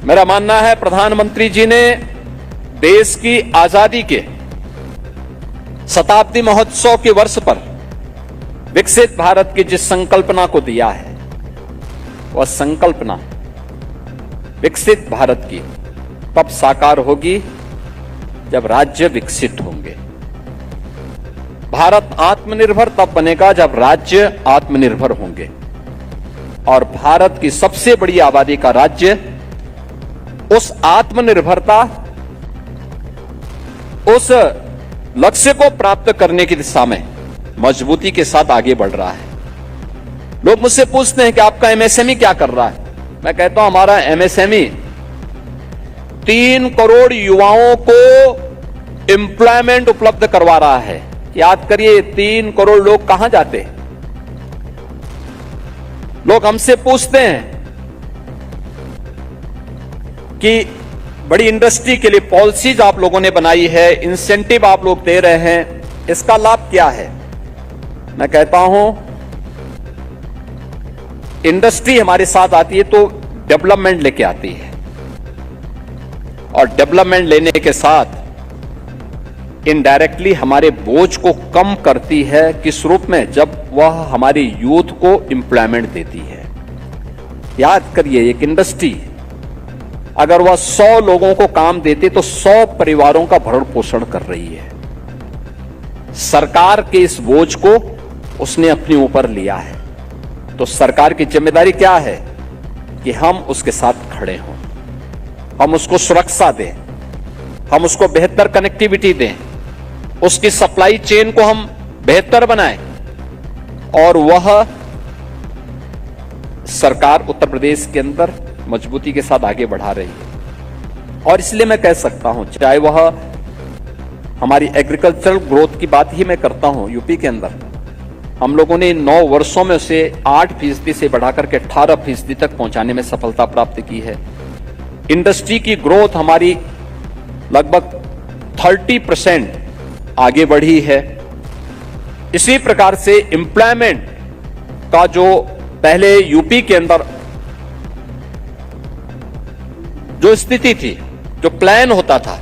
मेरा मानना है प्रधानमंत्री जी ने देश की आजादी के शताब्दी महोत्सव के वर्ष पर विकसित भारत की जिस संकल्पना को दिया है, वह संकल्पना विकसित भारत की तब साकार होगी जब राज्य विकसित होंगे। भारत आत्मनिर्भर तब बनेगा जब राज्य आत्मनिर्भर होंगे। और भारत की सबसे बड़ी आबादी का राज्य उस आत्मनिर्भरता, उस लक्ष्य को प्राप्त करने की दिशा में मजबूती के साथ आगे बढ़ रहा है। लोग मुझसे पूछते हैं कि आपका एमएसएमई क्या कर रहा है। मैं कहता हूं हमारा एमएसएमई 3 करोड़ युवाओं को एम्प्लॉयमेंट उपलब्ध करवा रहा है। याद करिए 3 करोड़ लोग कहां जाते हैं। लोग हमसे पूछते हैं कि बड़ी इंडस्ट्री के लिए पॉलिसीज आप लोगों ने बनाई है, इंसेंटिव आप लोग दे रहे हैं, इसका लाभ क्या है। मैं कहता हूं इंडस्ट्री हमारे साथ आती है तो डेवलपमेंट लेके आती है, और डेवलपमेंट लेने के साथ इनडायरेक्टली हमारे बोझ को कम करती है। किस रूप में? जब वह हमारे यूथ को एम्प्लॉयमेंट देती है। याद करिए एक इंडस्ट्री अगर वह 100 लोगों को काम देते तो 100 परिवारों का भरण पोषण कर रही है। सरकार के इस बोझ को उसने अपने ऊपर लिया है, तो सरकार की जिम्मेदारी क्या है कि हम उसके साथ खड़े हों, हम उसको सुरक्षा दें, हम उसको बेहतर कनेक्टिविटी दें, उसकी सप्लाई चेन को हम बेहतर बनाएं। और वह सरकार उत्तर प्रदेश के अंदर मजबूती के साथ आगे बढ़ा रही है। और इसलिए मैं कह सकता हूं, चाहे वह हमारी एग्रीकल्चरल ग्रोथ की बात ही मैं करता हूं, यूपी के अंदर हम लोगों ने 9 वर्षों में उसे 8% से बढ़ाकर के 18% तक पहुंचाने में सफलता प्राप्त की है। इंडस्ट्री की ग्रोथ हमारी लगभग 30% आगे बढ़ी है। इसी प्रकार से एम्प्लॉयमेंट का जो पहले यूपी के अंदर जो स्थिति थी, जो प्लान होता था,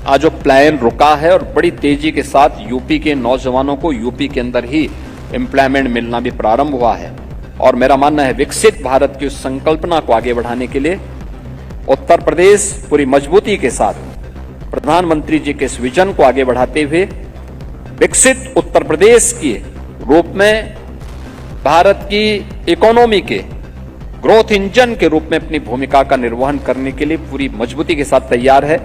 आज वो प्लान रुका है और बड़ी तेजी के साथ यूपी के नौजवानों को यूपी के अंदर ही एम्प्लॉयमेंट मिलना भी प्रारंभ हुआ है। और मेरा मानना है विकसित भारत की उस संकल्पना को आगे बढ़ाने के लिए उत्तर प्रदेश पूरी मजबूती के साथ प्रधानमंत्री जी के इस विजन को आगे बढ़ाते हुए विकसित उत्तर प्रदेश के रूप में भारत की इकोनॉमी के ग्रोथ इंजन के रूप में अपनी भूमिका का निर्वहन करने के लिए पूरी मजबूती के साथ तैयार है।